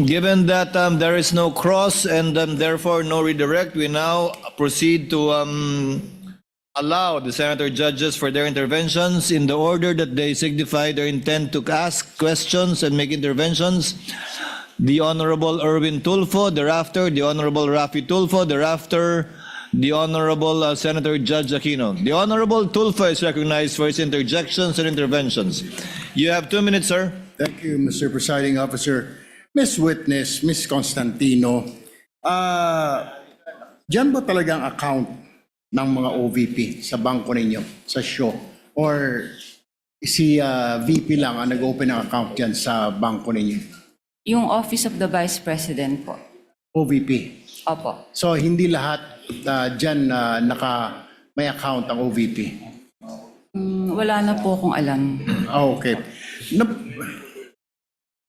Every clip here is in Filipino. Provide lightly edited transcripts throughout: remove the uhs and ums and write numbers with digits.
Given that there is no cross and therefore no redirect, we now proceed to allow the senator judges for their interventions in the order that they signify their intent to ask questions and make interventions. The Honorable Erwin Tulfo, thereafter the Honorable Rafi Tulfo, thereafter the Honorable Senator Judge Aquino. The Honorable Tulfo is recognized for his interjections and interventions. You have 2 minutes, sir. Thank you, Mr. Presiding Officer. Ms. Witness, Ms. Constantino, dyan ba talagang account ng mga OVP sa bangko ninyo, sa show? Or si VP lang ang nag-open ng account dyan sa bangko ninyo? Yung Office of the Vice President po. OVP. Opo. So, hindi lahat dyan may account ang OVP? Wala na po akong alam. Okay.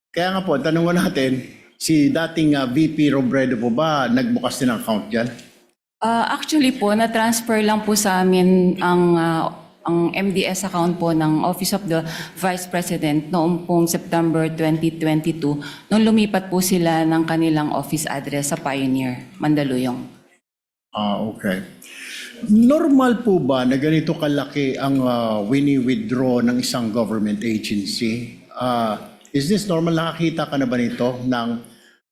Kaya nga po, tanong ko natin, si dating VP Robredo po ba nagbukas din ng account dyan? Actually po, na-transfer lang po sa amin ang MDS account po ng Office of the Vice President noong pong September 2022 nung lumipat po sila ng kanilang office address sa Pioneer, Mandaluyong. Okay. Normal po ba na ganito kalaki ang wini-withdraw ng isang government agency? Is this normal? Nakakita ka na ba nito ng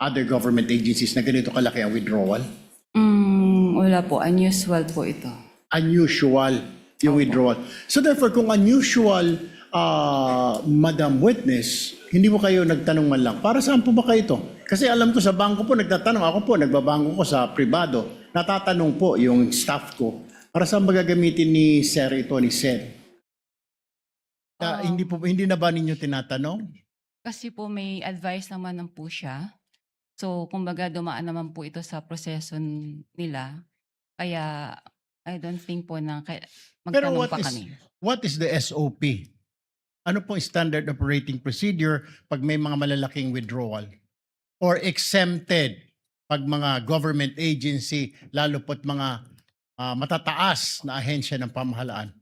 other government agencies na ganito kalaki ang withdrawal? Wala po, unusual po ito. Unusual yung withdrawal. So therefore, kung unusual, Madam Witness, hindi mo kayo nagtanong man lang, para saan po ba kayo ito? Kasi alam ko sa bangko po, nagtatanong. Ako po, nagbabangko ko sa pribado. Natatanong po yung staff ko, para saan ba gagamitin ni Sir ito, ni Sir? Hindi na ba ninyo tinatanong? Kasi po may advice naman po siya. So, kumbaga dumaan naman po ito sa proseso nila. Kaya, I don't think po na Pero magtanong pa kami. what is the SOP? Ano pong standard operating procedure pag may mga malalaking withdrawal? Or exempted pag mga government agency, lalo po't mga matataas na ahensya ng pamahalaan?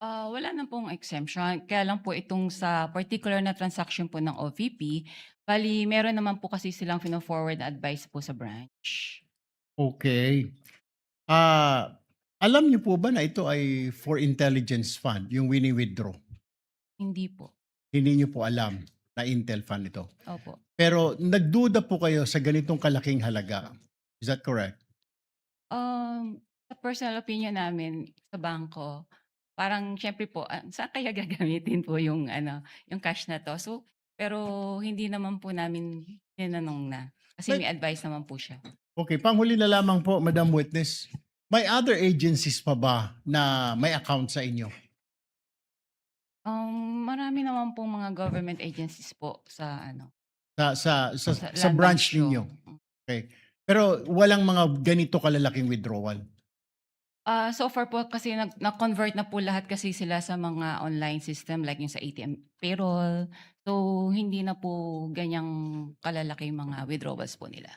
Wala na pong exemption. Kaya lang po itong sa particular na transaction po ng OVP, bali meron naman po kasi silang fino-forward na advice po sa branch. Okay. Alam niyo po ba na ito ay for intelligence fund, yung wini-withdraw? Hindi po. Hindi niyo po alam na Intel fund ito. Opo. Pero nagduda po kayo sa ganitong kalaking halaga. Is that correct? Sa personal opinion namin sa bangko, parang syempre po, saan kaya gagamitin po yung yung cash na to? So, pero hindi naman po namin tinanong na. Kasi may advice naman po siya. Okay, panghuli na lamang po, Madam Witness. May other agencies pa ba na may account sa inyo? Marami naman pong mga government agencies po sa Sa Land branch Bank show. ninyo? Okay. Pero walang mga ganito kalalaking withdrawal? So far po kasi na-convert na po lahat kasi sila sa mga online system like yung sa ATM payroll. So hindi na po ganyang kalalaki mga withdrawals po nila.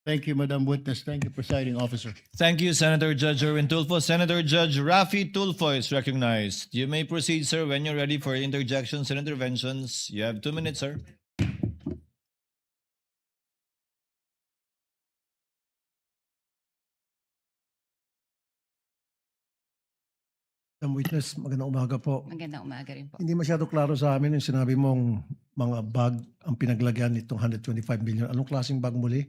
Thank you, Madam Witness. Thank you, Presiding Officer. Thank you, Senator Judge Erwin Tulfo. Senator Judge Rafi Tulfo is recognized. You may proceed, sir, when you're ready for interjections and interventions. You have 2 minutes, sir. Madam Witness, magandang umaga po. Magandang umaga rin po. Hindi masyado klaro sa amin yung sinabi mong mga bag ang pinaglagyan nitong 125 million. Anong klaseng bag muli?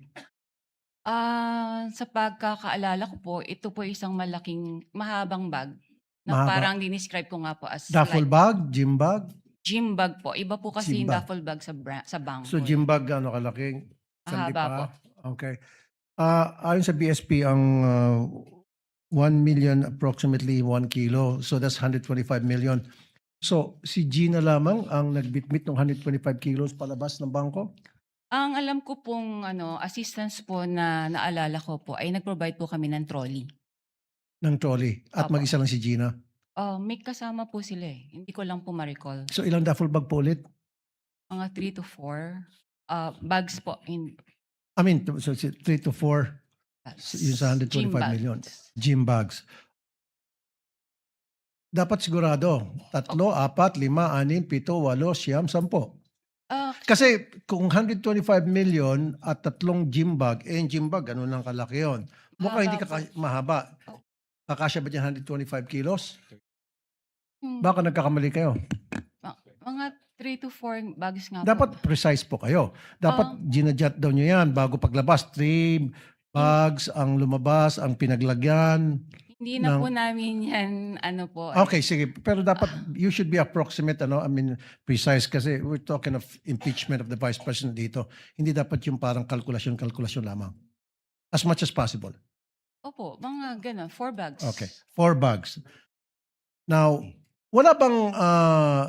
Sa pagkakaalala ko po, ito po isang mahabang bag na Mahaba. parang dinescribe ko nga po as Duffel like bag? Gym bag? gym bag po. Iba po kasi Gym yung bag. duffel bag sa bangko. So gym bag ano kalaking? Sandi Mahaba po. pa? Okay. Ayon sa BSP, ang 1 million approximately 1 kilo. So that's 125 million. So si Gina lamang ang nagbitbit ng 125 kilos palabas ng bangko? Ang alam ko pong assistance po na naalala ko po ay nag-provide po kami ng trolley. Ng trolley. At Opo. mag-isa lang si Gina. May kasama po sila eh. Hindi ko lang po ma-recall. So ilang duffel bag po ulit? Mga 3 to 4 bags po. I mean, so 3 to 4 yung sa 125 Gym bags. million. Gym bags. Dapat sigurado, 3, 4, 5, 6, 7, 8, 10. Ah, Kasi kung 125 million at 3 gym bag, yung gym bag, ano lang kalaki yun. Mukhang hindi Mahaba mahaba. Kakasya ba dyan 125 kilos? hmm, Baka nagkakamali kayo. mga 3 to 4 bags nga po. Dapat precise po kayo. Dapat Ah. ginadjot daw nyo yan bago paglabas. 3 bags ang lumabas, ang pinaglagyan. Hindi na ng- po namin yan, ano po. Okay, sige. Pero dapat you should be approximate, precise kasi we're talking of impeachment of the Vice President dito. Hindi dapat yung parang kalkulasyon lamang. As much as possible. Opo, mga gano'n, 4 bags. Okay. 4 bags. Now, wala bang,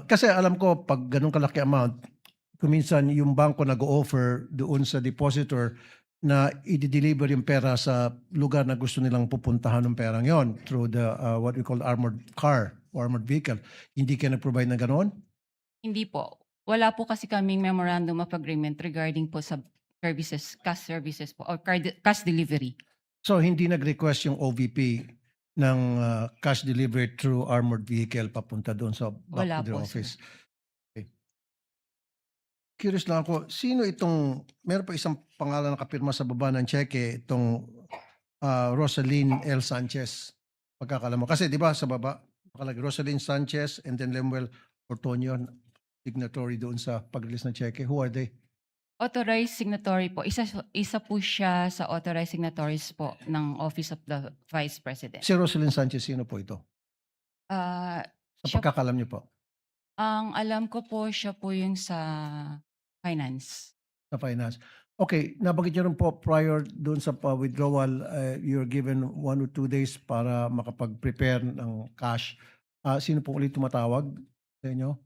kasi alam ko pag ganun kalaki amount, kuminsan yung bangko nag-offer doon sa depositor na i-deliver yung pera sa lugar na gusto nilang pupuntahan ng perang yon through the what we call armored car or armored vehicle. Hindi kayo nag-provide na ganoon? Hindi po. Wala po kasi kaming memorandum of agreement regarding po sa services, cash services po, or cash delivery. So hindi nag-request yung OVP ng cash delivery through armored vehicle papunta doon sa back Wala to their po, office. Okay. Curious lang ako, sino itong, meron pa isang pangalan na kapirma sa baba ng cheque, itong Rosaline L. Sanchez. Pagkakala mo. Kasi di ba sa baba, nakalagay Rosaline Sanchez and then Lemuel Ortonio, signatory doon sa pag-release ng cheque. Who are they? Authorized signatory po. Isa po siya sa authorized signatories po ng Office of the Vice President. Si Rosaline Sanchez, sino po ito? Ah, Sa siya, pagkakalam niyo po, ang alam ko po siya po yung sa finance. sa finance. Okay, nabanggit niyo rin po prior doon sa withdrawal, you're given 1 or 2 days para makapag-prepare ng cash. Sino po ulit tumatawag sa inyo?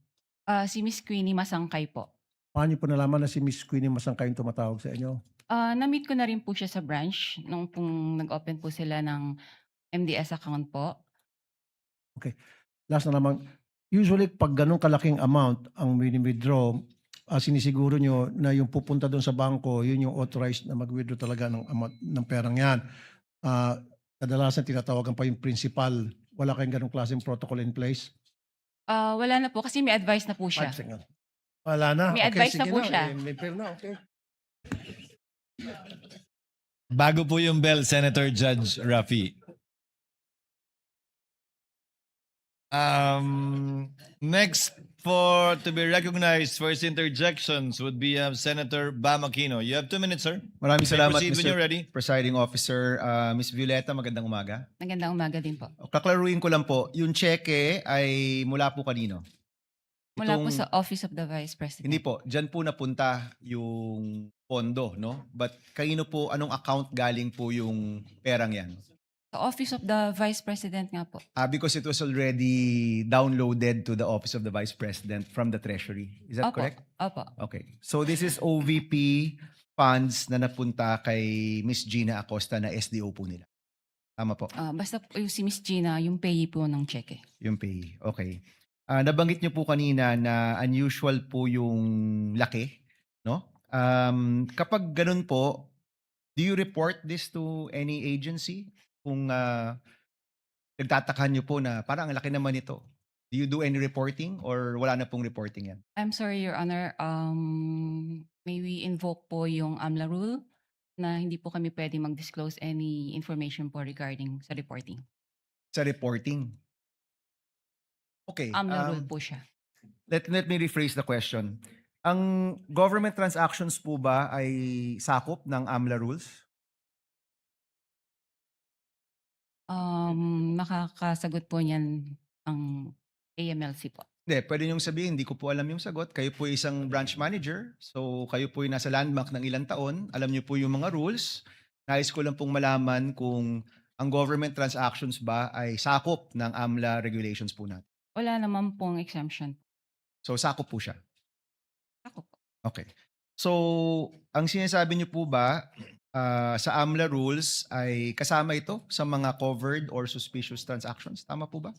Si Miss Queenie Masangkay po. Paano niyo po nalaman na si Miss Queenie Masangkay yung tumatawag sa inyo? Na-meet ko na rin po siya sa branch nung pong nag-open po sila ng MDS account po. Last na naman, usually pag ganun kalaking amount ang withdraw, sinisiguro nyo na yung pupunta doon sa bangko, yun yung authorized na mag-withdraw talaga ng amount ng perang yan. Kadalasan tinatawagan pa yung principal. Wala kayong ganung klaseng protocol in place? Wala na po kasi may advice na po siya. Wala na. May advice na sige po siya. May pera na, okay. Bago po yung bell, Senator Judge Rafi. Next to be recognized for his interjections would be Senator Bam Aquino. You have 2 minutes, sir. Maraming May salamat, proceed when you're Mr. ready. Presiding Officer. Miss Violeta, magandang umaga. Magandang umaga din po. Kaklaruin ko lang po, yung cheque ay mula po kanino? Mula po Itong- sa Office of the Vice President. Hindi po, dyan po napunta yung pondo, no? But kanino po, anong account galing po yung perang yan? Sa Office of the Vice President nga po. Because it was already downloaded to the Office of the Vice President from the Treasury. Is that Opo. correct? Opo. Okay. So this is OVP funds na napunta kay Miss Gina Acosta na SDO po nila. Tama po. Basta po yung si Miss Gina, yung payee po ng cheque. Yung pay. Okay. Nabanggit niyo po kanina na unusual po yung laki, no? Kapag ganun po, do you report this to any agency? Kung nagtatakan niyo po na parang ang laki naman ito. Do you do any reporting or wala na pong reporting yan? I'm sorry, Your Honor. May we invoke po yung AMLA rule na hindi po kami pwede mag-disclose any information po regarding sa reporting. Sa reporting? Okay. AMLA rule po siya. Let me rephrase the question. Ang government transactions po ba ay sakop ng AMLA rules? Makakasagot po niyan ang AMLC po. Hindi, pwede niyong sabihin, hindi ko po alam yung sagot. Kayo po isang branch manager, so kayo po yung nasa landmark ng ilang taon, alam niyo po yung mga rules. Nais ko lang pong malaman kung ang government transactions ba ay sakop ng AMLA regulations po natin. Wala naman pong exemption. So sakop po siya. Ako po. Okay. So, ang sinasabi niyo po ba sa AMLA rules ay kasama ito sa mga covered or suspicious transactions? Tama po ba?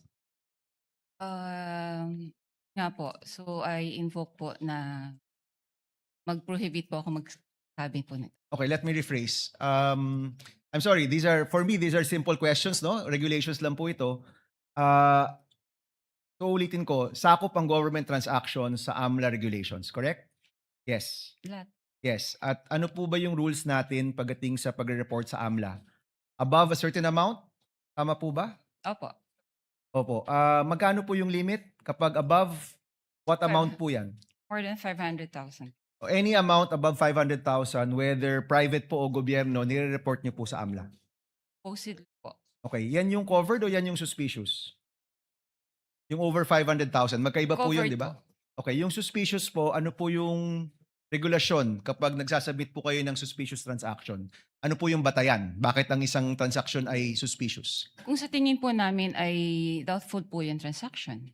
Nga po. So, I invoke po na mag-prohibit po ako magsabi po nito. Okay, let me rephrase. I'm sorry, for me, these are simple questions, no? Regulations lang po ito. So ulitin ko, sakop ang government transactions sa AMLA regulations, correct? Yes. Lahat. Yes. At ano po ba yung rules natin pagdating sa pagre-report sa AMLA? Above a certain amount? Tama po ba? Opo. Opo. Magkano po yung limit? Kapag above, what amount po yan? More than 500,000. Any amount above 500,000, whether private po o gobyerno, nire-report niyo po sa AMLA. Posted po. Okay. Yan yung covered o yan yung suspicious? Yung over 500,000. Magkaiba po yun, Covered di ba? po. Okay. Yung suspicious po, ano po yung regulasyon kapag nagsasabit po kayo ng suspicious transaction? Ano po yung batayan? Bakit ang isang transaction ay suspicious? Kung sa tingin po namin ay doubtful po yung transaction.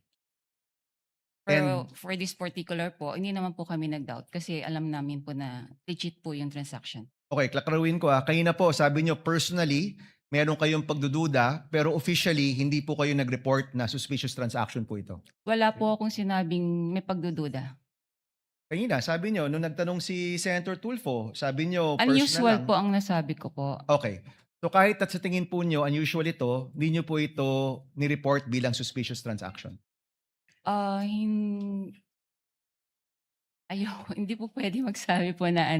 Pero for this particular po, hindi naman po kami nag-doubt kasi alam namin po na legit po yung transaction. Okay, klaklaruin ko Kanina po, sabi nyo personally, meron kayong pagdududa, pero officially, hindi po kayo nag-report na suspicious transaction po ito. Wala po akong sinabing may pagdududa. Kanina, sabi nyo, nung nagtanong si Senator Tulfo, sabi nyo personal Unusual lang. po ang nasabi ko po. Okay. So kahit at sa tingin po nyo, unusual ito, hindi nyo po ito ni-report bilang suspicious transaction. Ayoko, hindi po pwede magsabi po na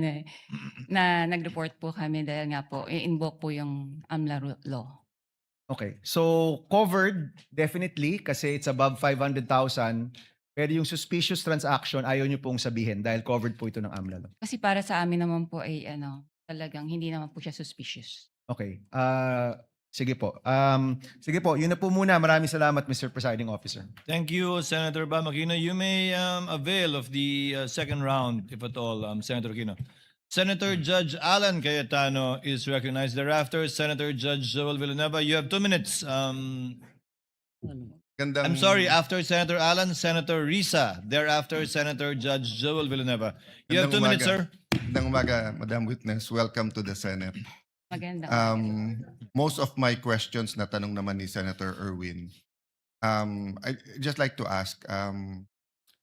na nag-report po kami dahil nga po i-invoke po yung AMLA law. Okay. So covered, definitely, kasi it's above 500,000. Pero yung suspicious transaction, ayaw nyo pong sabihin dahil covered po ito ng AMLA law. Kasi para sa amin naman po ay talagang hindi naman po siya suspicious. Okay. Sige po. Sige po, yun na po muna. Maraming salamat, Mr. Presiding Officer. Thank you, Senator Bam Aquino. You may avail of the second round, if at all, Senator Aquino. Senator Judge Alan Cayetano is recognized. Thereafter, Senator Judge Joel Villanueva. You have 2 minutes. I'm sorry, after Senator Alan, Senator Risa. Thereafter, Senator Judge Joel Villanueva. You have 2 minutes, sir. Magandang umaga, Madam Witness. Welcome to the Senate. Maganda. Most of my questions na tanong naman ni Senator Erwin. I just like to ask,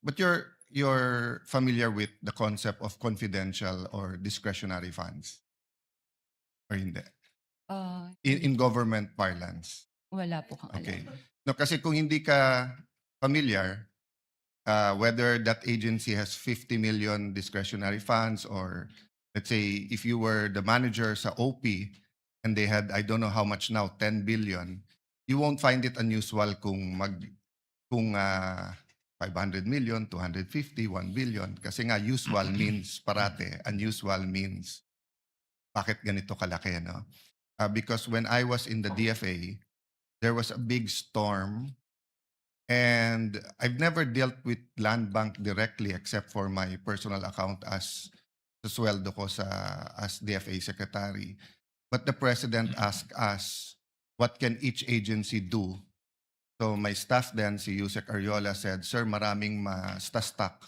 but you're familiar with the concept of confidential or discretionary funds? Or hindi? In government parlance? Wala po kang Okay. alam. No, kasi kung hindi ka familiar, whether that agency has 50 million discretionary funds or let's say if you were the manager sa OP and they had, I don't know how much now, 10 billion, you won't find it unusual kung 500 million, 250, 1 billion. Kasi nga usual means parate, unusual means bakit ganito kalaki, no? Because when I was in the DFA, there was a big storm and I've never dealt with Land Bank directly except for my personal account as sa sweldo ko as DFA Secretary. But the President asked us, what can each agency do? So my staff then, si Yusek Ariola said, Sir, maraming ma-stuck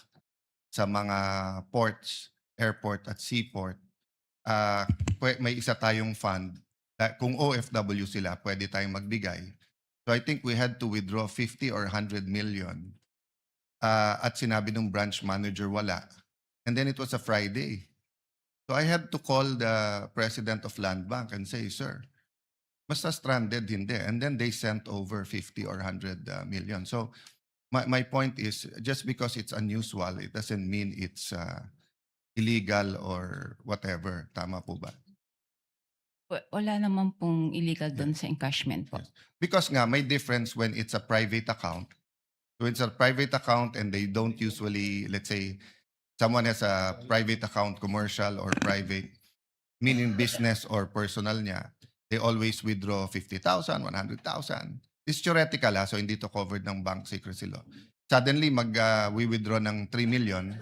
sa mga ports, airport at seaport. May isa tayong fund. Kung OFW sila, pwede tayong magbigay. So I think we had to withdraw 50 or 100 million. At sinabi ng branch manager, wala. And then it was a Friday. So I had to call the president of Land Bank and say, sir, basta stranded, hindi. And then they sent over 50 or 100 million. So my point is, just because it's unusual, it doesn't mean it's illegal or whatever. Tama po ba? Wala naman pong illegal doon sa encashment po. Because nga, may difference when it's a private account. So it's a private account and they don't usually, let's say, someone has a private account, commercial or private, meaning business or personal niya, they always withdraw 50,000, 100,000. It's theoretical, so hindi to covered ng bank secrecy law. Suddenly, we withdraw ng 3 million,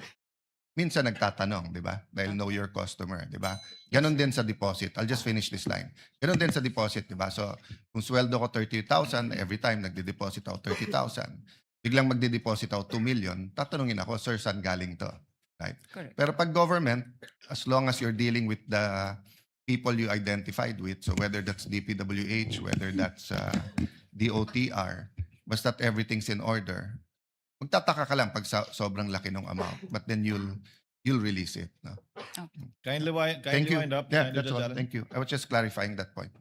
minsan nagtatanong, di ba? Dahil know your customer, di ba? Ganon din sa deposit. I'll just finish this line. Ganon din sa deposit, di ba? So, kung sweldo ko 30,000, every time nagde-deposit ako 30,000. Biglang magde-deposit ako 2 million, tatanungin ako, sir, saan galing to? Right? Correct. Pero pag government, as long as you're dealing with the people you identified with, so whether that's DPWH, whether that's DOTR, basta't everything's in order, magtataka ka lang pag sobrang laki ng amount, but then you'll release it. No? Kindly Thank you. wind up, Yeah, Senator that's Judge all. Alan. Thank you. I was just clarifying that point.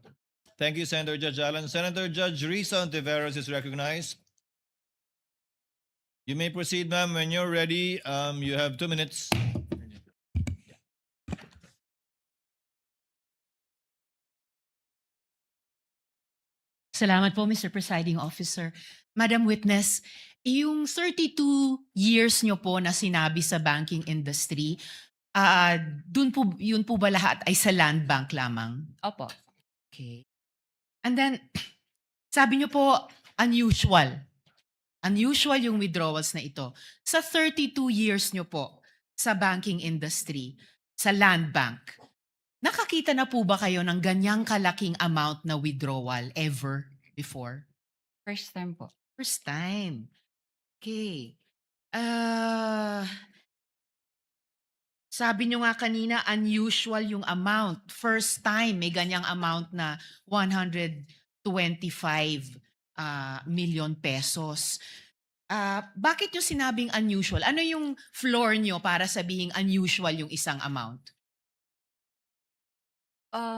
Thank you, Senator Judge Alan. Senator Judge Risa Ontiveros is recognized. You may proceed, ma'am. When you're ready, you have 2 minutes. Salamat po, Mr. Presiding Officer. Madam Witness, yung 32 years nyo po na sinabi sa banking industry, yun po ba lahat ay sa land bank lamang? Opo. Okay. And then, sabi nyo po, unusual. Unusual yung withdrawals na ito. Sa 32 years nyo po sa banking industry, sa land bank, nakakita na po ba kayo ng ganyang kalaking amount na withdrawal ever before? First time po. First time. Okay. Sabi nyo nga kanina, unusual yung amount. First time, may ganyang amount na 125 million pesos. Bakit yung sinabing unusual? Ano yung floor nyo para sabihing unusual yung isang amount?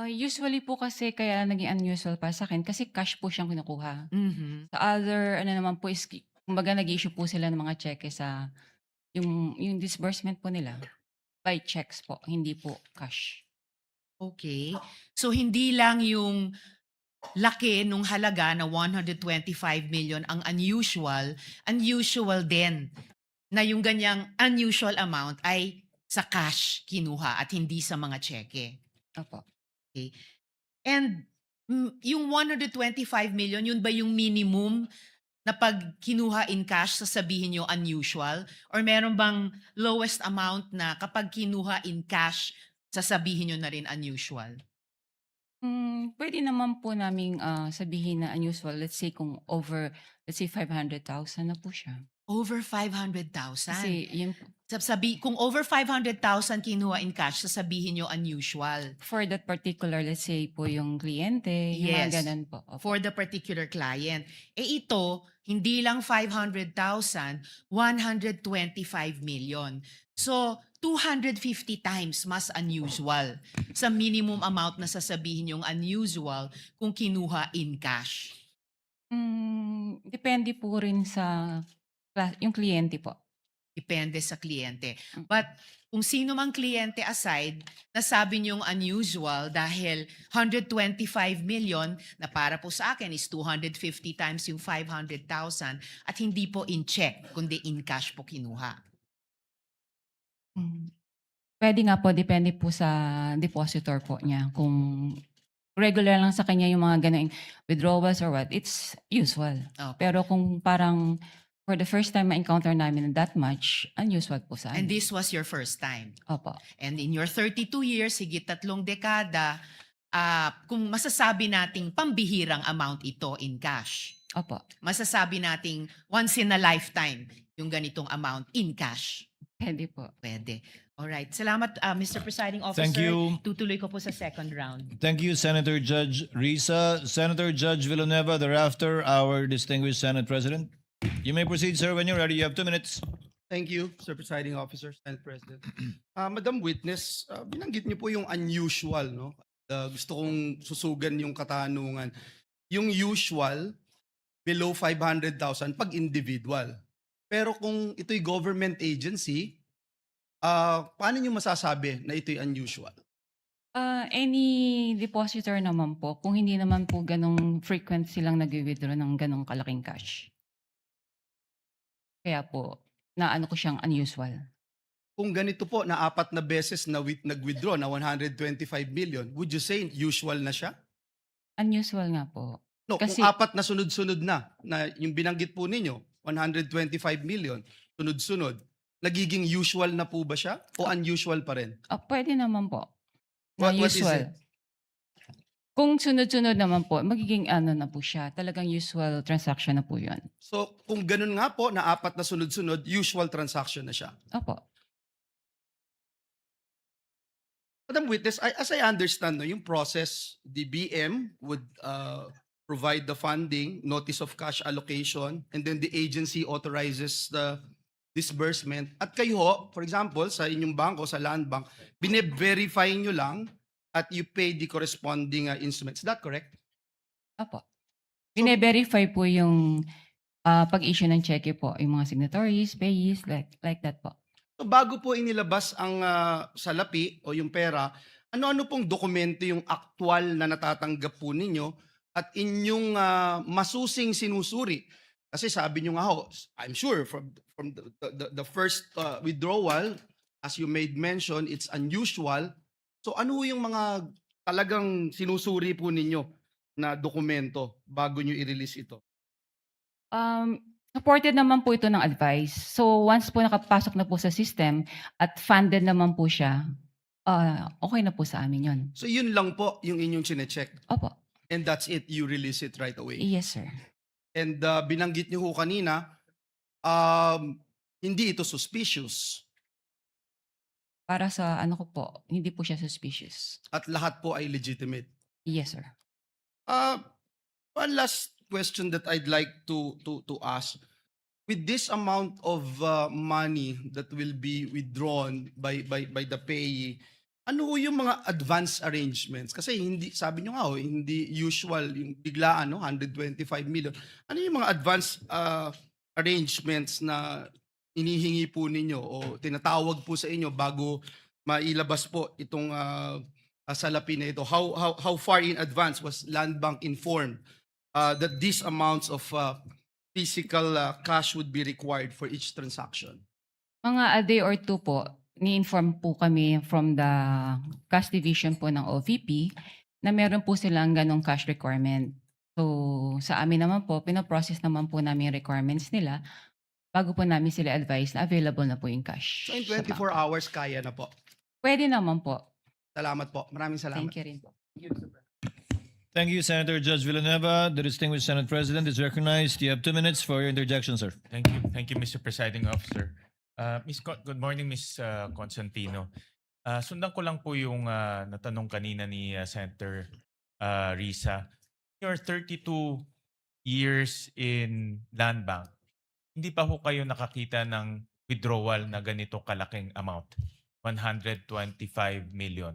Usually po kasi kaya naging unusual para sa akin kasi cash po siyang kinukuha. Mhm. Sa other, ano naman po is, kumbaga nag-issue po sila ng mga cheque sa, yung disbursement po nila. By checks po, hindi po cash. Okay. So hindi lang yung laki nung halaga na 125 million ang unusual din na yung ganyang unusual amount ay sa cash kinuha at hindi sa mga cheque. Opo. Okay. And yung 125 million, yun ba yung minimum na pag kinuha in cash, sasabihin nyo unusual? Or meron bang lowest amount na kapag kinuha in cash, sasabihin nyo na rin unusual? Pwede naman po naming sabihin na unusual. Let's say kung over, let's say 500,000 na po siya. Over 500,000. Kasi yun, Kung over 500,000 kinuha in cash, sasabihin nyo unusual. for that particular, let's say po yung kliyente, yung Yes. mga ganun po. Opo. For the particular client. Ito, hindi lang 500,000, 125 million. So, 250 times mas unusual sa minimum amount na sasabihin yung unusual kung kinuha in cash. Depende po rin sa yung kliyente po. Depende sa kliyente. But kung sino mang kliyente aside, nasabi niyong unusual dahil 125 million na para po sa akin is 250 times yung 500,000 at hindi po in check, kundi in cash po kinuha. Pwede nga po, depende po sa depositor po niya. Kung regular lang sa kanya yung mga ganang withdrawals or what, it's usual. Okay. Pero kung parang for the first time ma-encounter namin that much, unusual po sa And amin. this was your first time. Opo. And in your 32 years, higit 3 dekada, kung masasabi nating pambihirang amount ito in cash, Opo. masasabi nating once in a lifetime yung ganitong amount in cash. Pwede po. Pwede. Alright. Salamat, Mr. Presiding Officer. Thank you. Tutuloy ko po sa second round. Thank you, Senator Judge Risa. Senator Judge Villanueva, thereafter, our distinguished Senate President. You may proceed, sir, when you're ready. You have 2 minutes. Thank you, Sir Presiding Officer, Senate President. Madam Witness, binanggit niyo po yung unusual, no? Gusto kong susugan yung katanungan. Yung usual, below 500,000 pag individual. Pero kung ito'y government agency, paano niyo masasabi na ito'y unusual? Any depositor naman po, kung hindi naman po ganong frequent silang nag-withdraw ng ganong kalaking cash. Kaya po, naano ko siyang unusual. Kung ganito po, na 4 na beses na nag-withdraw na 125 million, would you say usual na siya? Unusual nga po. No, Kasi- kung 4 na sunod-sunod na yung binanggit po ninyo, 125 million, sunod-sunod, nagiging usual na po ba siya o unusual pa rin? Pwede naman po. Na What is usual. it? Kung sunod-sunod naman po, magiging ano na po siya. Talagang usual transaction na po yun. So, kung ganun nga po, na 4 na sunod-sunod, usual transaction na siya. Opo. Madam Witness, as I understand, no, yung process, the BM would provide the funding, notice of cash allocation, and then the agency authorizes the disbursement. At kayo, for example, sa inyong bangko, sa land bank, bine-verify nyo lang at you pay the corresponding instruments. Is that correct? Opo. Bine-verify po yung pag-issue ng cheque po, yung mga signatories, payees, like that po. So bago po inilabas ang salapi o yung pera, ano-ano pong dokumento yung aktual na natatanggap po ninyo at inyong masusing sinusuri. Kasi sabi nyo nga ho, I'm sure from the first withdrawal, as you made mention, it's unusual. So ano yung mga talagang sinusuri po ninyo na dokumento bago nyo i-release ito? Supported naman po ito ng advice. So once po nakapasok na po sa system at funded naman po siya, okay na po sa amin yun. So yun lang po yung inyong chinecheck. Opo. And that's it, you release it right away. Yes, sir. And binanggit nyo ho kanina, hindi ito suspicious Para sa ano ko po, hindi po siya suspicious. at lahat po ay legitimate. Yes, sir. One last question that I'd like to ask. With this amount of money that will be withdrawn by the payee, ano ho yung mga advance arrangements? Kasi hindi, sabi nyo nga ho, hindi usual yung biglaan, no? 125 million. Ano yung mga advance arrangements na inihingi po ninyo o tinatawag po sa inyo bago mailabas po itong salapi na ito? How far in advance was Land Bank informed that these amounts of physical cash would be required for each transaction? Mga a day or two po, ni-inform po kami from the cash division po ng OVP na meron po silang ganong cash requirement. So sa amin naman po, pinoprocess naman po namin yung requirements nila bago po namin sila advise na available na po yung cash. So in sa 24 bank. hours, kaya na po. Pwede naman po. Salamat po. Maraming salamat. Thank you rin po. Thank you, Senator Judge Villanueva. The distinguished Senate President is recognized. You have 2 minutes for your interjection, sir. Thank you. Thank you, Mr. Presiding Officer. Good morning, Ms. Constantino. Sundan ko lang po yung natanong kanina ni Senator Risa. Your 32 years in Land Bank, hindi pa ho kayo nakakita ng withdrawal na ganito kalaking amount? 125 million.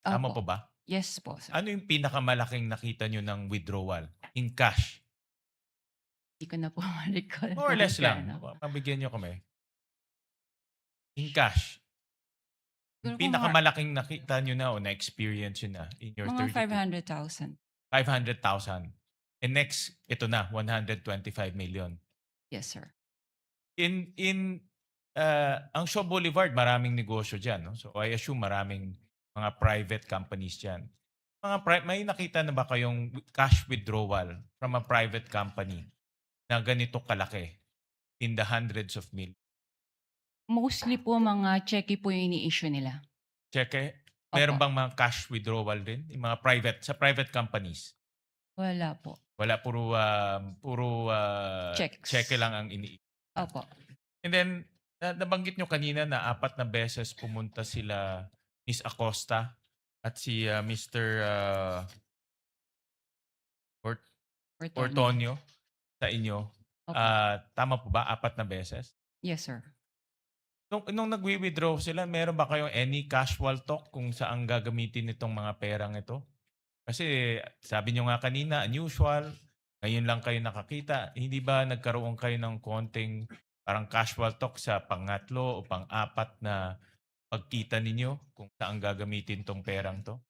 Tama Opo. po ba? Yes po, sir. Ano yung pinakamalaking nakita nyo ng withdrawal in cash? Hindi ko na po ma-recall. More or less kung lang. gaano. Mabigyan nyo kami. In cash. Siguro po Pinakamalaking nakita nyo na o na-experience nyo na in your mga 32. 500,000. 500,000. And next, ito na, 125 million. Yes, sir. Ang Shaw Boulevard, maraming negosyo dyan. No? So I assume maraming mga private companies dyan. May nakita na ba kayong cash withdrawal from a private company na ganito kalaki in the hundreds of millions? Mostly po mga cheque po yung ini-issue nila. Cheque? Meron Opo. bang mga cash withdrawal din? Yung mga sa private companies? Wala po. Wala, puro Checks. cheque lang ang ini. Opo. And then, nabanggit nyo kanina na 4 na beses pumunta sila Miss Acosta at si Mr. Ortonio sa inyo. Opo. Tama po ba? 4 na beses? Yes, sir. Nung nagwi-withdraw sila, meron ba kayong any casual talk kung saan gagamitin itong mga perang ito? Kasi sabi nyo nga kanina, unusual, ngayon lang kayo nakakita. Hindi ba nagkaroon kayo ng konting parang casual talk sa pangatlo o pang-4 na pagkita ninyo kung saan gagamitin tong perang to?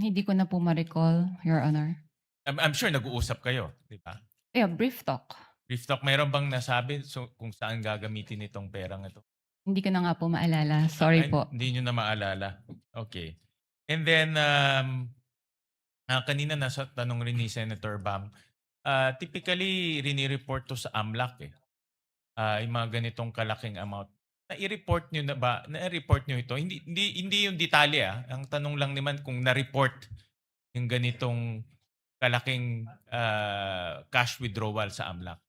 Hindi ko na po ma-recall, Your Honor. I'm sure nag-uusap kayo, di ba? Yeah, brief talk. Brief talk, mayroon bang nasabi kung saan gagamitin itong perang ito? Hindi ko na nga po maalala. Sorry Ay, po. Hindi nyo na maalala. Okay. And then, kanina nasa tanong rin ni Senator Bam, typically, rini-report to sa AMLAC eh. Yung mga ganitong kalaking amount. Na-report nyo na ba? Na-report nyo ito? Hindi yung detalye. Ang tanong lang naman kung na-report yung ganitong kalaking cash withdrawal sa AMLAC.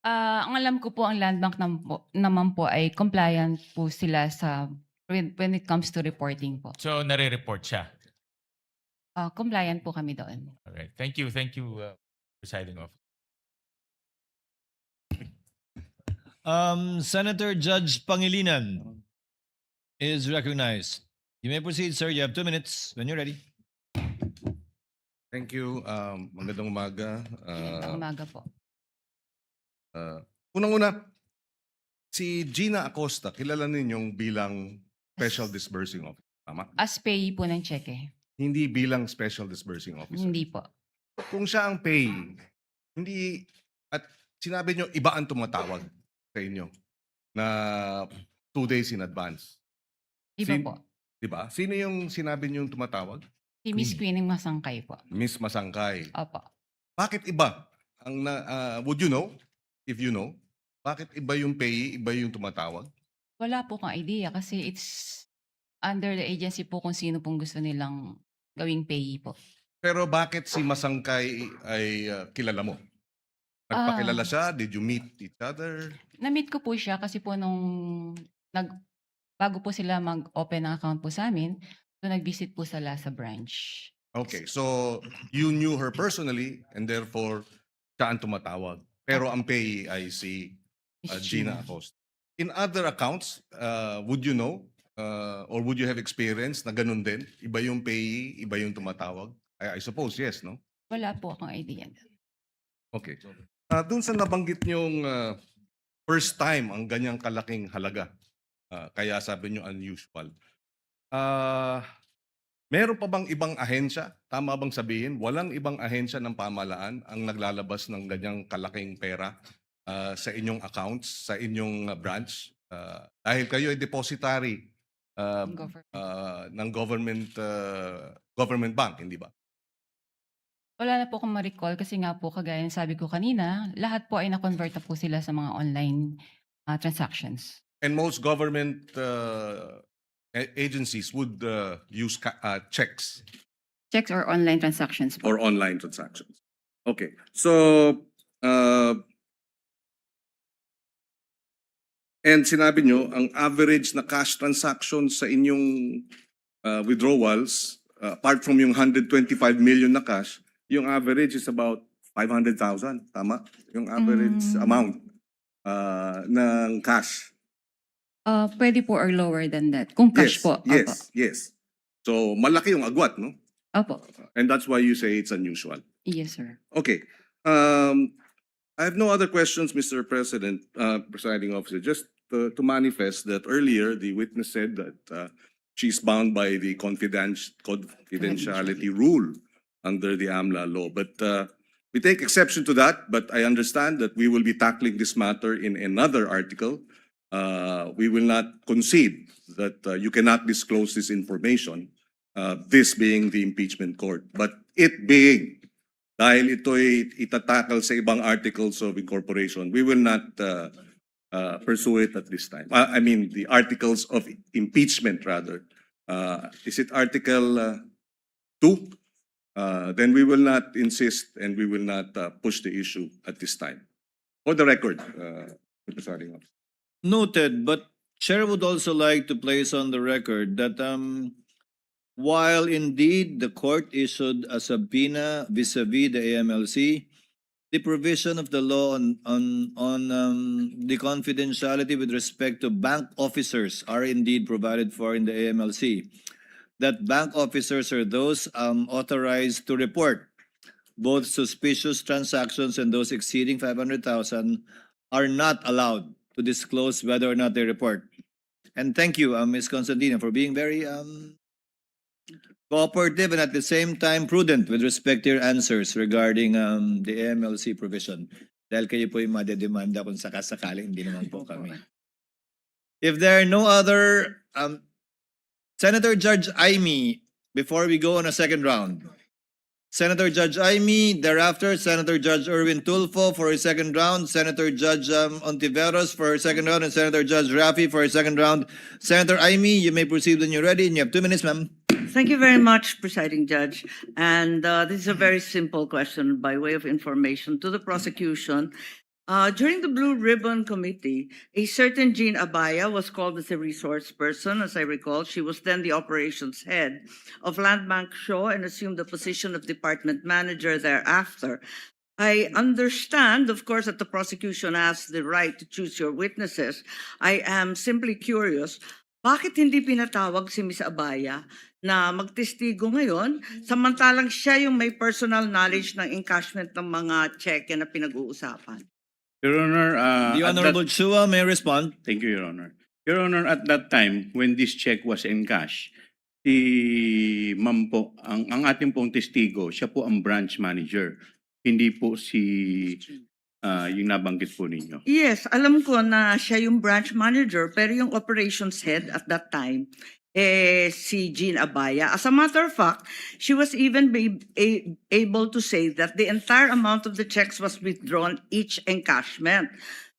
Ang alam ko po, ang Land Bank naman po ay compliant po sila sa when it comes to reporting po. So, nare-report siya. Compliant po kami doon. Alright. Thank you, Presiding Officer. Senator Judge Pangilinan is recognized. You may proceed, sir. You have 2 minutes when you're ready. Thank you. Magandang umaga. Umaga po. Unang-una, si Gina Acosta, kilala ninyong bilang Special Disbursing Officer. Tama? As payee po ng cheque. Hindi bilang Special Disbursing Officer. Hindi po. kung siya ang pay, hindi, at sinabi nyo, iba ang tumatawag sa inyo na 2 days in advance. Iba Sin- po. Diba? Sino yung sinabi nyo yung tumatawag? Si Miss Queenie Masangkay po. Miss Masangkay. Opo. Bakit iba? Would you know? If you know, bakit iba yung pay, iba yung tumatawag? Wala po kang idea kasi it's under the agency po kung sino pong gusto nilang gawing payee po. Pero bakit si Masangkay ay kilala mo? Nagpakilala siya? Did you meet each other? Na-meet ko po siya kasi po bago po sila mag-open ng account po sa amin, so nag-visit po sila sa branch. Okay, so you knew her personally and therefore siya ang tumatawag. Pero ang pay ay si Miss Gina Acosta. In other accounts, would you know or would you have experience na ganun din? Iba yung pay, iba yung tumatawag? I suppose yes, no? Wala po akong idea. Okay. Doon sa nabanggit niyong first time ang ganyang kalaking halaga, kaya sabi niyo unusual. Meron pa bang ibang ahensya? Tama bang sabihin, walang ibang ahensya ng pamahalaan ang naglalabas ng ganyang kalaking pera sa inyong accounts, sa inyong branch? Dahil kayo ay depositary ng government bank, hindi ba? Wala na po akong ma-recall kasi nga po kagaya ng sabi ko kanina, lahat po ay na-convert na po sila sa mga online transactions. And most government agencies would use checks Checks or online transactions po. or online transactions. Okay. So, and sinabi nyo, ang average na cash transactions sa inyong withdrawals, apart from yung 125 million na cash, yung average is about 500,000. Tama? Yung average amount ng cash. Pwede po or lower than that. Kung cash po. Opo. Yes. So, malaki yung agwat, no? Opo. And that's why you say it's unusual. Yes, sir. Okay. I have no other questions, Mr. President, Presiding Officer. Just to manifest that earlier, the witness said that she's bound by the confidentiality rule under the AMLA law. But we take exception to that, but I understand that we will be tackling this matter in another article. We will not concede that you cannot disclose this information, this being the impeachment court. But it being, dahil ito'y itatakal sa ibang articles of incorporation, we will not pursue it at this time. I mean, the articles of impeachment rather. Is it Article 2? Then we will not insist and we will not push the issue at this time. For the record, Mr. Presiding Officer. Noted, but Chair would also like to place on the record that while indeed the court issued a subpoena vis-a-vis the AMLC, the provision of the law on the confidentiality with respect to bank officers are indeed provided for in the AMLC. That bank officers are those authorized to report both suspicious transactions and those exceeding 500,000 are not allowed to disclose whether or not they report. And thank you, Ms. Constantina, for being very cooperative and at the same time prudent with respect to your answers regarding the AMLC provision. Dahil kayo po yung madedemanda kung sakasakaling, hindi naman po kami. If there are no other, Senator Judge Aimee, before we go on a second round. Senator Judge Aimee, thereafter Senator Judge Erwin Tulfo for a second round, Senator Judge Ontiveros for a second round, and Senator Judge Rafi for a second round. Senator Aimee, you may proceed when you're ready, and you have 2 minutes, ma'am. Thank you very much, Presiding Judge. And this is a very simple question by way of information to the prosecution. During the Blue Ribbon Committee, a certain Jean Abaya was called as a resource person. As I recall, she was then the operations head of Landbank Shaw and assumed the position of department manager thereafter. I understand, of course, that the prosecution has the right to choose your witnesses. I am simply curious, bakit hindi pinatawag si Ms. Abaya na magtestigo ngayon, samantalang siya yung may personal knowledge ng encashment ng mga cheque na pinag-uusapan? Your Honor, The Honorable Chua may respond. thank you, Your Honor. Your Honor, at that time, when this check was encashed, Si Ma'am po, ang ating pong testigo, siya po ang branch manager. Hindi po si yung nabanggit po ninyo. Yes, alam ko na siya yung branch manager, pero yung operations head at that time, si Jean Abaya. As a matter of fact, she was even able to say that the entire amount of the checks was withdrawn each encashment.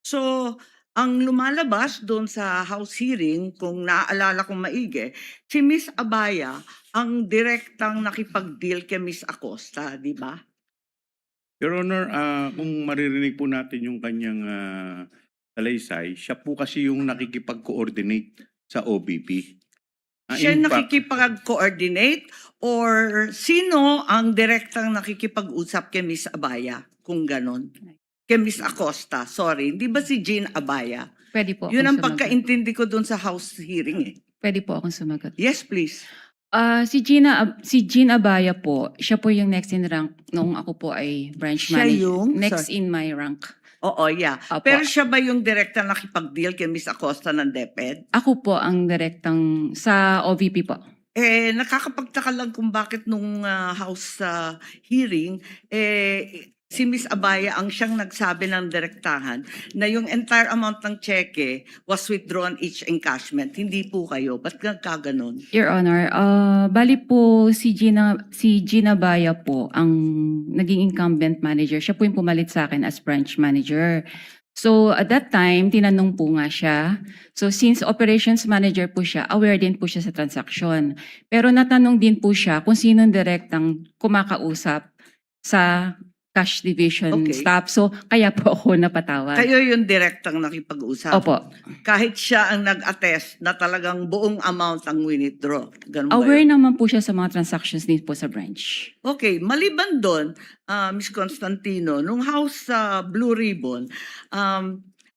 So, ang lumalabas doon sa House hearing, kung naaalala kong maigi, si Miss Abaya ang direktang nakipag-deal kay Miss Acosta, di ba? Your Honor, kung maririnig po natin yung kanyang salaysay, siya po kasi yung nakikipag-coordinate sa OBP. Siya In fact, nakikipag-coordinate or sino ang direktang nakikipag-usap kay Miss Abaya, kung ganon? Kay Miss Acosta, sorry. Hindi ba si Jean Abaya? Pwede po Yun ang akong sumagot. pagkaintindi ko doon sa House hearing eh. Pwede po akong sumagot. Yes, please. Si Jean Abaya po, siya po yung next in rank nung ako po ay branch Siya manager. yung- Next sorry. in my rank. Oo, yeah. Opo. Pero siya ba yung direktang nakipag-deal kay Miss Acosta ng DepEd? Ako po ang direktang sa OVP po. Nakakapagtaka lang kung bakit nung House hearing, si Miss Abaya ang siyang nagsabi ng direktahan na yung entire amount ng cheque was withdrawn each encashment. Hindi po kayo. Ba't nagkaganon? Your Honor, bali po si Gina Baya po ang naging incumbent manager. Siya po yung pumalit sa akin as branch manager. So at that time, tinanong po nga siya. So since operations manager po siya, aware din po siya sa transaction. Pero natanong din po siya kung sinong direktang kumakausap sa cash division Okay. staff. So kaya po ako napatawad. Kayo yung direktang nakipag-usap. Opo. Kahit siya ang nag-attest na talagang buong amount ang withdraw. Ganun ba Aware yun? naman po siya sa mga transactions din po sa branch. Okay, maliban doon, Ms. Constantino, nung House Blue Ribbon,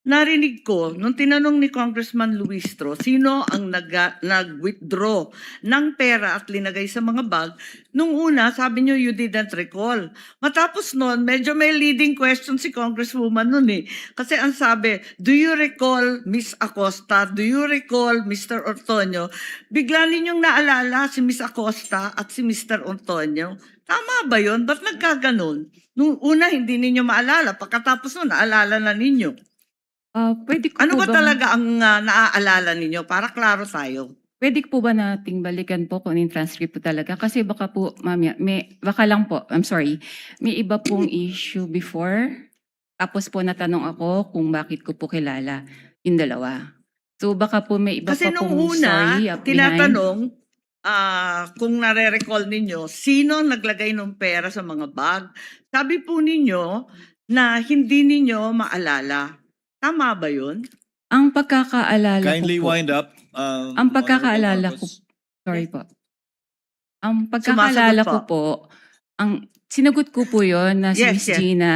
narinig ko, nung tinanong ni Congressman Luistro, sino ang nag-withdraw ng pera at linagay sa mga bag, nung una, sabi niyo, you didn't recall. Matapos noon, medyo may leading question si Congresswoman noon eh. Kasi ang sabi, do you recall Miss Acosta? Do you recall Mr. Ortonio? Bigla ninyong naalala si Miss Acosta at si Mr. Ortonio. Tama ba yun? Ba't nagkaganon? Nung una, hindi ninyo maalala. Pagkatapos noon, naalala na ninyo. Pwede ko Ano po ba bang- talaga ang naaalala ninyo? Para klaro tayo. Pwede po ba nating balikan po kung yung transcript po talaga? Kasi baka po, mamaya, baka lang po, I'm sorry, may iba pong issue before. Tapos po natanong ako kung bakit ko po kilala yung dalawa. So baka po may iba Kasi pa nung pong una, story up behind. tinatanong kung nare-recall ninyo, sino naglagay ng pera sa mga bag? Sabi po ninyo na hindi ninyo maalala. Tama ba yun? Ang pagkakaalala Kindly ko po, wind up. ang pagkakaalala Honorable ko, Marcos. sorry po. Ang pagkakaalala ko Sumasagot po, ang sinagot ko po yon na si Yes, Miss yes. Gina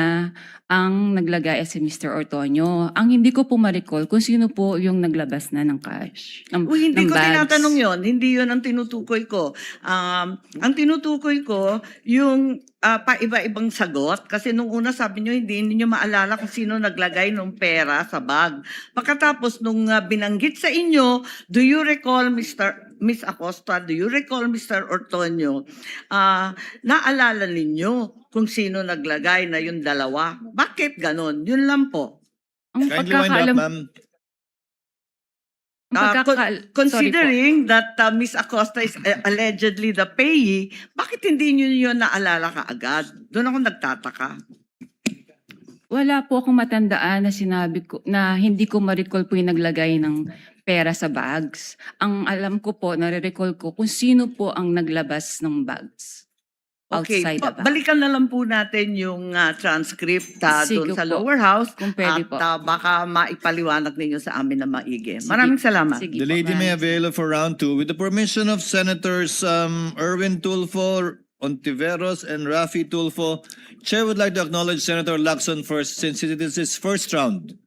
ang naglagay at si Mr. Ortonio. Ang hindi ko po ma-recall kung sino po yung naglabas na ng cash. Uy, hindi ng ko bags. tinatanong yon. Hindi yon ang tinutukoy ko. Ang tinutukoy ko, yung paiba-ibang sagot. Kasi nung una sabi nyo, hindi ninyo maalala kung sino naglagay ng pera sa bag. Pagkatapos nung binanggit sa inyo, do you recall Miss Acosta, do you recall Mr. Ortonio? Naalala ninyo kung sino naglagay na yung dalawa. Bakit ganon? Yun lang po. Ang Kindly wind up, pagkakaalam, ma'am. ang pagkakaal- sorry po. Considering that Miss Acosta is allegedly the payee, bakit hindi nyo yun naalala kaagad? Doon ako nagtataka. Wala po akong matandaan na sinabi ko na hindi ko ma-recall po yung naglagay ng pera sa bags. Ang alam ko po, nare-recall ko kung sino po ang naglabas ng bags. Okay, Outside the bag. balikan na lang po natin yung transcript Sige doon sa po. lower house Kung pwede at po. baka maipaliwanag ninyo sa amin na maigi. Maraming salamat. Sige The po, lady may ma'am. avail for round 2 with the permission of Senators Erwin Tulfo, Ontiveros, and Rafi Tulfo. Chair would like to acknowledge Senator Lacson first since it is his first round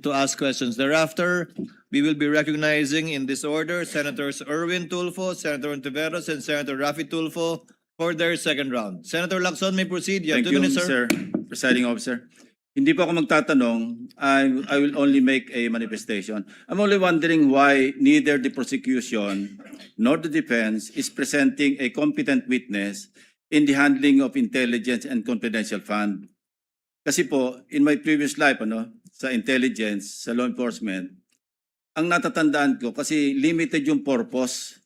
to ask questions. Thereafter, we will be recognizing in this order Senators Erwin Tulfo, Senator Ontiveros, and Senator Rafi Tulfo for their second round. Senator Lacson may proceed. You have Thank 2 you, minutes, sir. Mr. Presiding Officer. Hindi po ako magtatanong. I will only make a manifestation. I'm only wondering why neither the prosecution nor the defense is presenting a competent witness in the handling of intelligence and confidential fund. Kasi po, in my previous life, sa intelligence, sa law enforcement, ang natatandaan ko, kasi limited yung purpose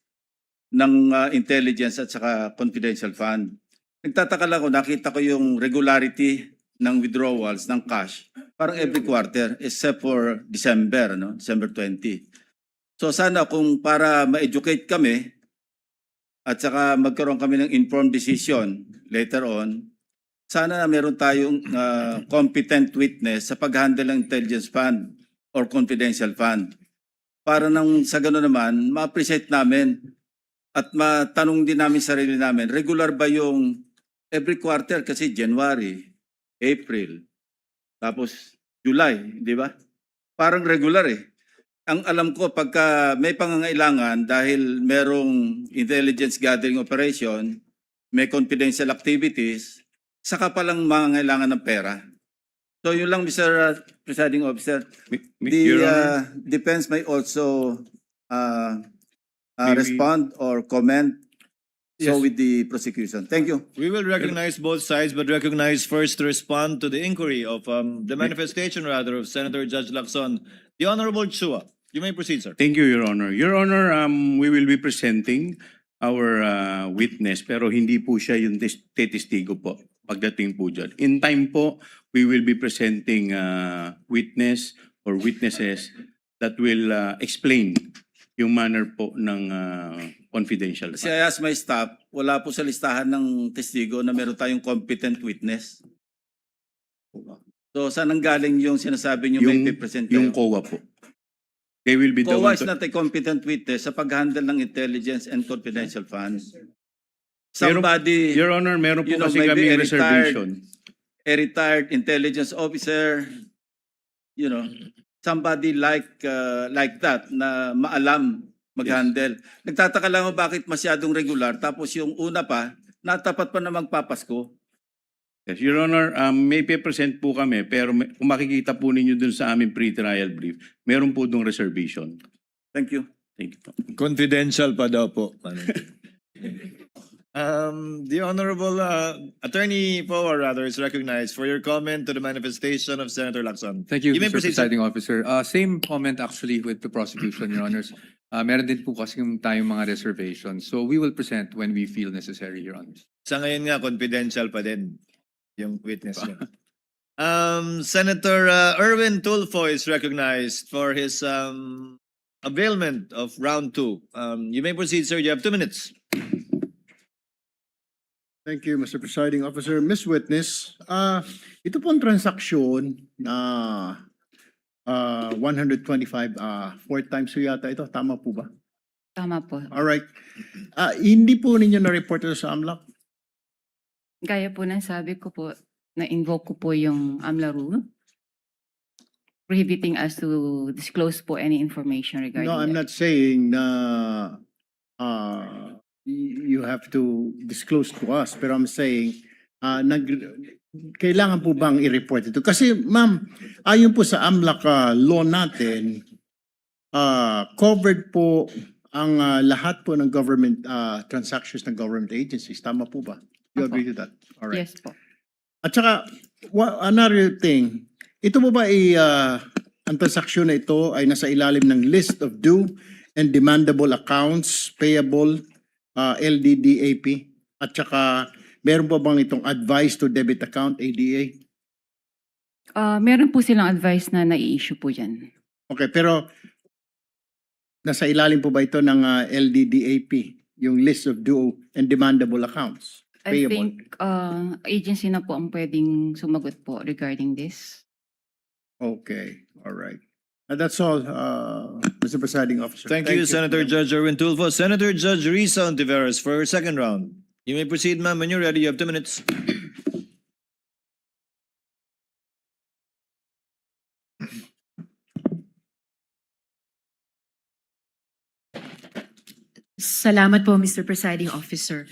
ng intelligence at saka confidential fund. Nagtataka lang ako, nakita ko yung regularity ng withdrawals ng cash parang every quarter except for December, December 20. So sana kung para ma-educate kami at saka magkaroon kami ng informed decision later on, sana meron tayong competent witness sa pag-handle ng intelligence fund or confidential fund. Para nang sa gano'n naman, ma-appreciate namin at matanong din namin sarili namin, regular ba yung every quarter kasi January, April, tapos July, di ba? Parang regular eh. Ang alam ko, pagka may pangangailangan dahil merong intelligence gathering operation, may confidential activities, saka palang mangangailangan ng pera. So yun lang, Mr. Presiding Officer. Your Honor. The defense may also Maybe- respond or comment Yes. so with the prosecution. Thank you. We will recognize both sides, but recognize first to respond to the inquiry of the manifestation rather of Senator Judge Lacson. The Honorable Chua. You may proceed, sir. Thank you, Your Honor. Your Honor, we will be presenting our witness pero hindi po siya yung testigo po pagdating po dyan. In time po, we will be presenting witness or witnesses that will explain yung manner po ng confidential Kasi fund. I asked my staff, wala po sa listahan ng testigo na meron tayong competent witness. So saan ang galing yung sinasabi niyo may present Yung kayo? COA po. They will be the COA one is to- not a competent witness sa pag-handle ng intelligence and confidential funds. Meron- Somebody, Your Honor, meron po you know, kasi maybe kaming a retired- reservation. a retired intelligence officer, somebody like that na maalam mag-handle. Nagtataka lang ako bakit masyadong regular tapos yung una pa, natapat pa na magpapasko. Yes, Your Honor, may present po kami pero kung makikita po ninyo dun sa aming pre-trial brief, meron po dong reservation. Thank you. Thank you po. Confidential pa daw po. The Honorable Attorney Power rather is recognized for your comment to the manifestation of Senator Lacson. Thank you, You may Mr. proceed, sir. Presiding Officer. Same comment actually with the prosecution, Your Honors. Meron din po kasi tayong mga reservations. So we will present when we feel necessary, Your Honors. Sa ngayon nga, confidential pa din yung witness niya. Senator Erwin Tulfo is recognized for his availment of round 2. You may proceed, sir. You have 2 minutes. Thank you, Mr. Presiding Officer. Miss Witness, ito pong transaksyon na 125, 4 times po yata ito. Tama po ba? Tama po. Alright. Hindi po ninyo na-report ito sa AMLAC? Gaya po ng sabi ko po, na-invoke ko po yung AMLA rule prohibiting us to disclose po any information regarding No, I'm that. not saying na you have to disclose to us. Pero I'm saying, kailangan po bang i-report ito? Kasi ma'am, ayon po sa AMLAC law natin, covered po ang lahat po ng government transactions ng government agencies. Tama po ba? You Opo. agree to that? All right. Yes po. At saka, another thing, ito po ba ang transaksyon na ito ay nasa ilalim ng list of due and demandable accounts payable LDDAP? At saka, meron po bang itong advice to debit account ADA? Meron po silang advice na nai-issue po yan. Okay, pero nasa ilalim po ba ito ng LDDAP, yung list of due and demandable accounts? I Payable. think agency na po ang pwedeng sumagot po regarding this. Okay, all right. That's all, Mr. Presiding Officer. Thank you, Senator Judge Erwin Tulfo. Senator Judge Risa Ontiveros for her second round. You may proceed, ma'am. When you're ready, you have 2 minutes. Salamat po, Mr. Presiding Officer.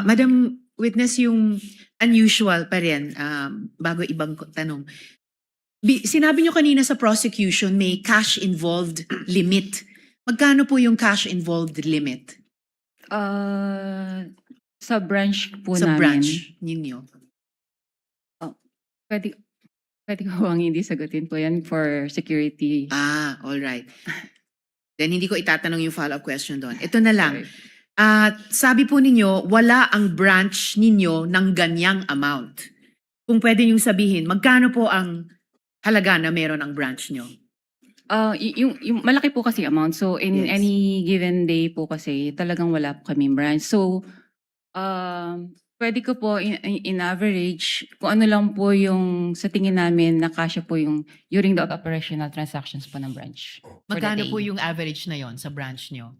Madam Witness, yung unusual pa rin, bago ibang tanong. Sinabi nyo kanina sa prosecution may cash involved limit. Magkano po yung cash involved limit Sa branch po sa namin. branch ninyo? Pwede, pwede ko bang hindi sagutin po yan for security? All right. Then hindi ko itatanong yung follow-up question doon. Ito na lang. Sabi po ninyo, wala ang branch ninyo ng ganyang amount. Kung pwede nyo sabihin, magkano po ang halaga na meron ang branch nyo? Yung malaki po kasi amount. So in Yes. any given day po kasi talagang wala po kaming branch. So pwede ko po in average kung ano lang po yung sa tingin namin na kasya po yung during the operational transactions po ng branch. for the Magkano day. po yung average na yon sa branch nyo?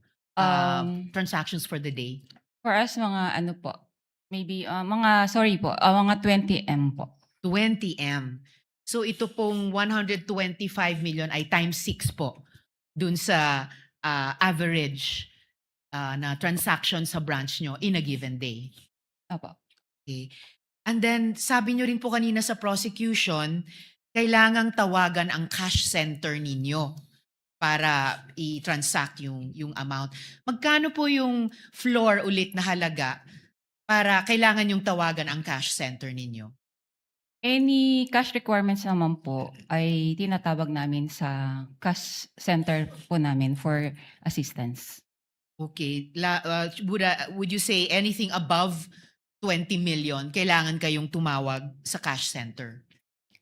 Transactions for the day? For us mga ano po, maybe mga 20 M po. 20 M. So ito pong 125 million ay times 6 po dun sa average na transaction sa branch nyo in a given day. Opo. Okay. And then sabi nyo rin po kanina sa prosecution, kailangang tawagan ang cash center ninyo para i-transact yung amount. Magkano po yung floor ulit na halaga para kailangan yung tawagan ang cash center ninyo? Any cash requirements naman po ay tinatawag namin sa cash center po namin for assistance. Okay. Would you say anything above 20 million, kailangan kayong tumawag sa cash center?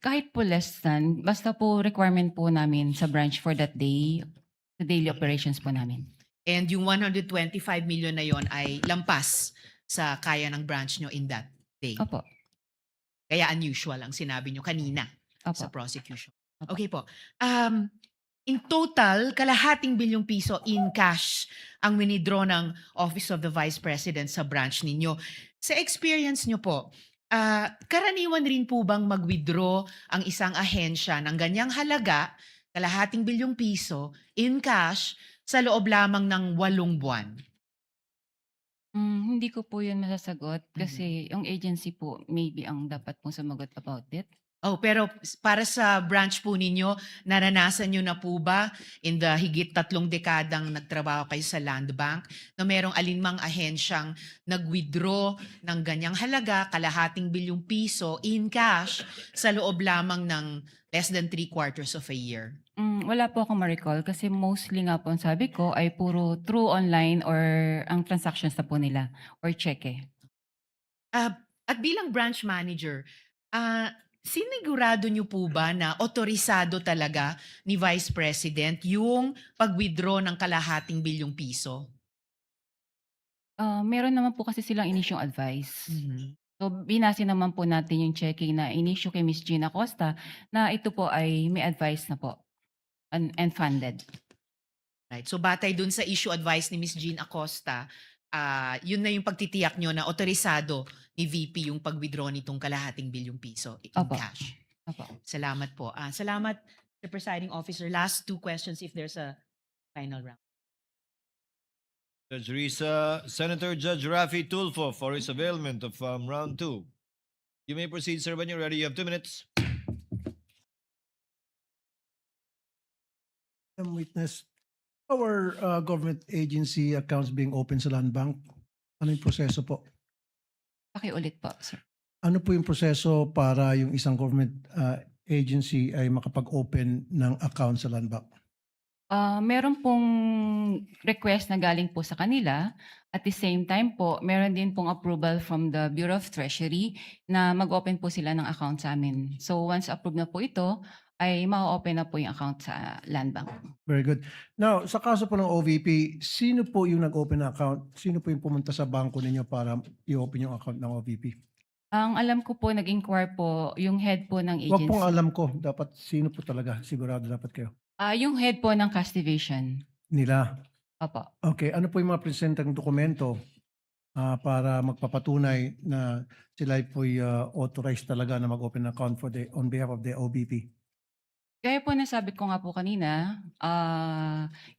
Kahit po less than, basta po requirement po namin sa branch for that day, the daily operations po namin. And yung 125 million na yon ay lampas sa kaya ng branch nyo in that day. Opo. Kaya unusual ang sinabi nyo kanina Opo. sa prosecution. Opo. Okay po. In total, kalahating bilyong piso in cash ang winidraw ng Office of the Vice President sa branch ninyo. Sa experience nyo po, karaniwan rin po bang mag-withdraw ang isang ahensya ng ganyang halaga, kalahating bilyong piso, in cash, sa loob lamang ng 8 buwan? Hindi ko po yun masasagot kasi yung agency po maybe ang dapat pong sumagot about it. Oh, pero para sa branch po ninyo, naranasan nyo na po ba in the higit 3 dekadang nagtrabaho kayo sa Land Bank na merong alinmang ahensyang nag-withdraw ng ganyang halaga, kalahating bilyong piso in cash sa loob lamang ng less than 3/4 of a year? Wala po akong ma-recall kasi mostly nga po ang sabi ko ay puro through online or ang transactions na po nila or cheque. At bilang branch manager, sinigurado nyo po ba na otorisado talaga ni Vice President yung pag-withdraw ng kalahating bilyong piso? Meron naman po kasi silang inisyong advice. So binase naman po natin yung checking na inisyu kay Ms. Gina Costa na ito po ay may advice na po and funded. Right. So batay dun sa issue advice ni Ms. Jean Acosta, yun na yung pagtitiyak nyo na otorisado ni VP yung pag-withdraw nitong kalahating bilyong piso in Opo. cash. Opo. Salamat po. Salamat, Mr. Presiding Officer. Last 2 questions if there's a final round. Judge Risa, Senator Judge Rafi Tulfo for his availment of round 2. You may proceed, sir, when you're ready. You have 2 minutes. Witness, our government agency accounts being open sa Land Bank, ano yung proseso po? Pakiulit po, sir. Ano po yung proseso para yung isang government agency ay makapag-open ng account sa Land Bank? Meron pong request na galing po sa kanila. At the same time po, meron din pong approval from the Bureau of Treasury na mag-open po sila ng account sa amin. So once approved na po ito, ay ma-open na po yung account sa Land Bank. Very good. Now, sa kaso po ng OVP, sino po yung nag-open ng account? Sino po yung pumunta sa bangko ninyo para i-open yung account ng OVP? Ang alam ko po, nag-inquire po yung head po ng Huwag agency. pong alam ko. Dapat sino po talaga. Sigurado dapat kayo. Yung head po ng cash division. Nila. Opo. Okay. Ano po yung mga presentang dokumento para magpapatunay na sila po authorized talaga na mag-open account on behalf of the OVP? Kaya po nasabi ko nga po kanina,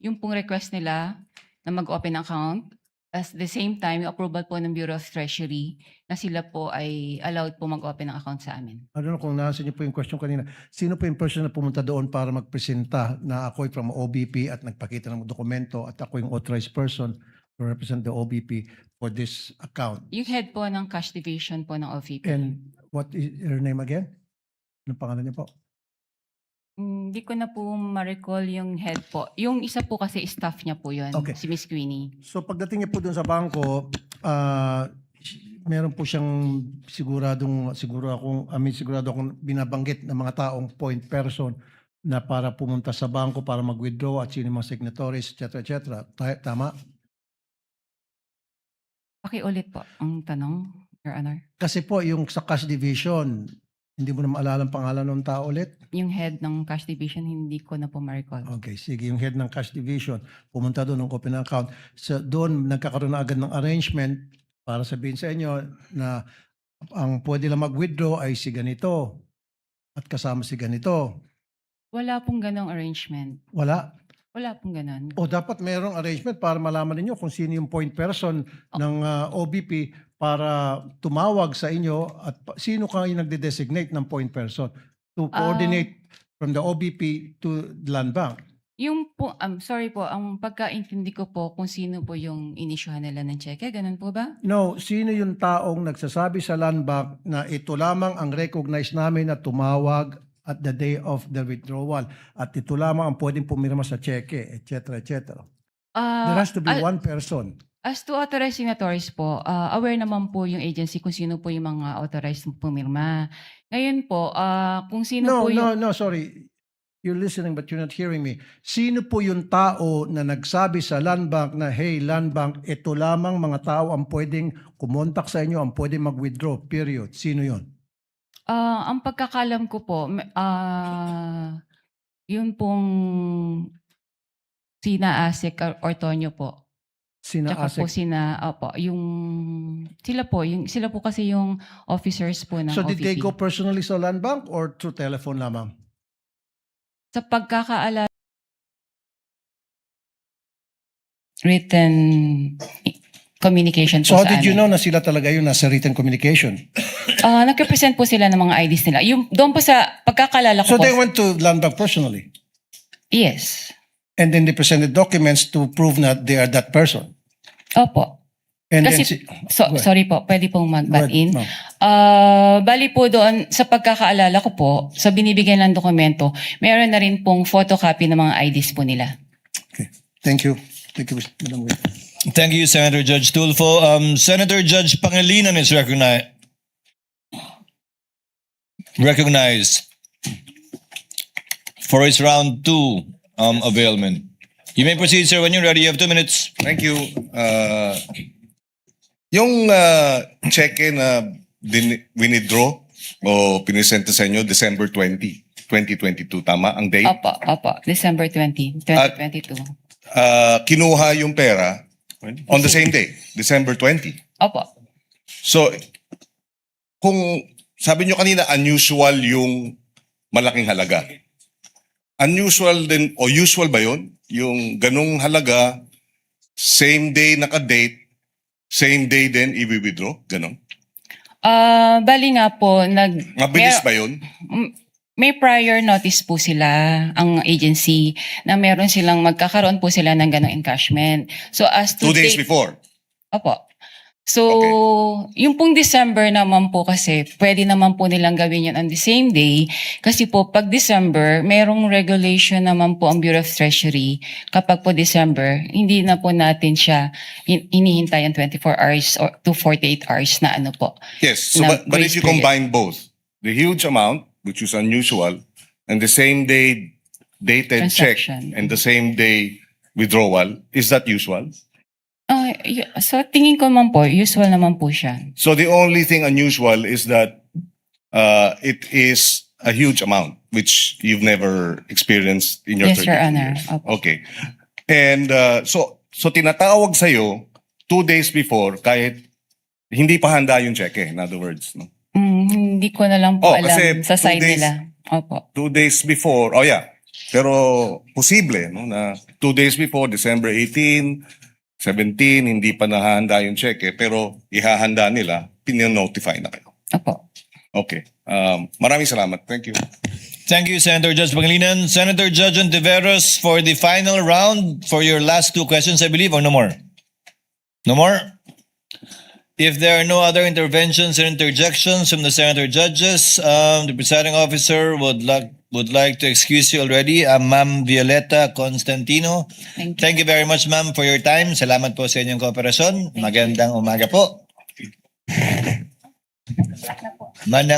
yung pong request nila na mag-open account, At the same time, yung approval po ng Bureau of Treasury na sila po ay allowed po mag-open ng account sa amin. I don't know kung nasa niyo po yung question kanina. Sino po yung person na pumunta doon para magpresenta na ako'y from OBP at nagpakita ng dokumento at ako yung authorized person to represent the OBP for this account? Yung head po ng cash division po ng OVP. And what is her name again? Anong pangalan niya po? Hindi ko na po ma-recall yung head po. Yung isa po kasi staff niya po yun, Okay. si Miss Queenie. So pagdating niya po doon sa bangko, meron po siyang sigurado akong binabanggit ng mga taong point person na para pumunta sa bangko para mag-withdraw at sino yung mga signatories, etc. Tama? Pakiulit po ang tanong, Your Honor. Kasi po yung sa cash division, hindi mo na maalala ang pangalan ng tao ulit? Yung head ng cash division, hindi ko na po ma-recall. Okay, sige. Yung head ng cash division, pumunta doon ng open account. So doon nagkakaroon na agad ng arrangement para sabihin sa inyo na ang pwede lang mag-withdraw ay si ganito at kasama si ganito. Wala pong ganong arrangement. Wala. Wala pong ganon. O dapat mayroong arrangement para malaman ninyo kung sino yung point person ng OBP para tumawag sa inyo at sino kayo nagde-designate ng point person to coordinate from the OBP to the Land Bank. Yung po, sorry po, ang pagkaintindi ko po kung sino po yung inisyuhan nila ng cheque, ganun po ba? No, sino yung taong nagsasabi sa Land Bank na ito lamang ang recognize namin na tumawag at the day of the withdrawal at ito lamang ang pwedeng pumirma sa cheque, etc. etc. There has to be one person. As to authorized signatories po, aware naman po yung agency kung sino po yung mga authorized pumirma. Ngayon po, kung sino po yung... No, sorry. You're listening but you're not hearing me. Sino po yung tao na nagsabi sa Land Bank na, hey, Land Bank, ito lamang mga tao ang pwedeng kumontak sa inyo, ang pwedeng mag-withdraw, period. Sino yon? Ang pagkakalam ko po, yun pong sina Asik or Tonyo po. Sina Tsaka po Asik. sila po kasi yung officers po ng So did they OVP. go personally sa Land Bank or through telephone lamang? Sa pagkakaalala, written communication po So how sa did you amin. know na sila talaga yun nasa written communication? Nag-represent po sila ng mga IDs nila. Yung doon po sa pagkakaalala ko So po. they went to Land Bank personally? Yes. And then they presented documents to prove that they are that person? Opo. And Kasi, then go ahead. sorry po, pwede pong mag-butt Go ahead, in. ma'am. Bali po doon, sa pagkakaalala ko po, sa binibigyan ng dokumento, meron na rin pong photocopy ng mga IDs po nila. Okay. Thank you. Thank you, Madam Wit. Thank you, Senator Judge Tulfo. Senator Judge Pangilinan is recognized for his round 2 availment. You may proceed, sir, when you're ready. You have 2 minutes. Thank you. Yung cheque na winidraw o pinisenta sa inyo December 20, 2022, tama ang date? Opo, December 20, 2022. Kinuha yung pera on the same day, December 20. Opo. So, kung sabi nyo kanina unusual yung malaking halaga. Unusual din o usual ba yun? Yung ganung halaga, same day naka-date, same day din i-withdraw? Ganon? Bali nga po, Mabilis ba yun? may prior notice po sila, ang agency, na meron silang magkakaroon po sila ng ganong encashment. So as to 2 days date- before? Opo. So, yung pong December naman po kasi, pwede naman po nilang gawin yun on the same day. Kasi po, pag December, merong regulation naman po ang Bureau of Treasury. Kapag po December, hindi na po natin siya hinihintay ang 24 hours or to 48 hours na ano po. Yes, so Na but if grace you period. combine both, the huge amount, which is unusual, and the same day dated check Transaction. and the same day withdrawal, is that usual? So, tingin ko naman po, usual naman po siya. So the only thing unusual is that it is a huge amount, which you've never experienced in your Yes, 32 Your Honor. years. Opo. Okay. And so tinatawag sa'yo 2 days before kahit hindi pa handa yung cheque, in other words. No? Hindi ko na lang po Oh, alam kasi sa 2 side days- nila. Opo. 2 days before, oh yeah. Pero posible, no, na 2 days before, December 18, 17, hindi pa nahahanda yung cheque, pero ihahanda nila, pininotify na kayo. Opo. Okay. Maraming salamat. Thank you. Thank you, Senator Judge Pangilinan. Senator Judge Ontiveros, for the final round, for your last two questions, I believe, or no more? No more? If there are no other interventions or interjections from the Senator Judges, the presiding officer would like to excuse you already. Ma'am Violeta Constantino. Thank you very much, ma'am, for your time. Salamat po sa inyong kooperasyon. Magandang umaga po. Manang